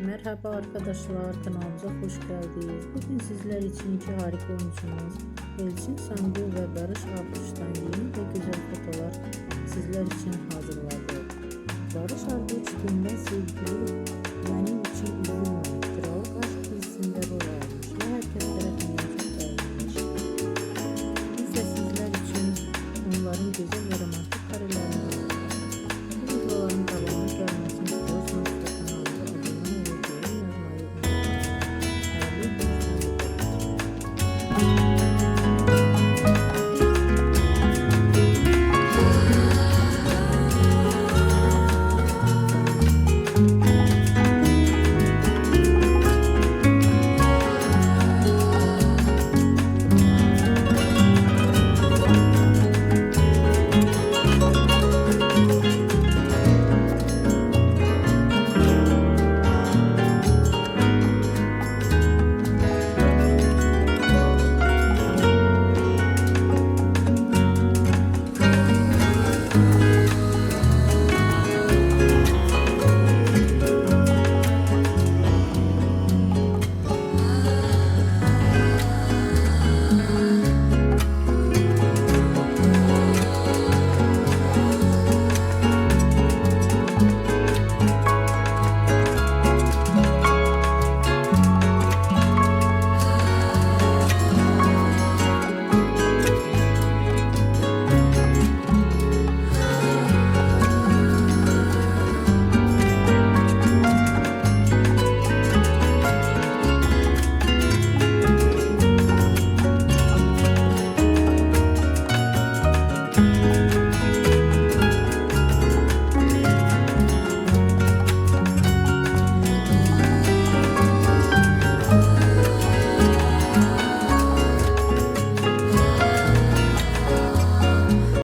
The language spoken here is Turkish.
Merhaba arkadaşlar, kanalımıza hoş geldiniz. Bugün sizler için iki harika oyuncumuz Elçin Sangu ve Barış Arduç'tan yeni ve güzel fotolar sizler için hazırladık. Barış Arduç dünden sevgili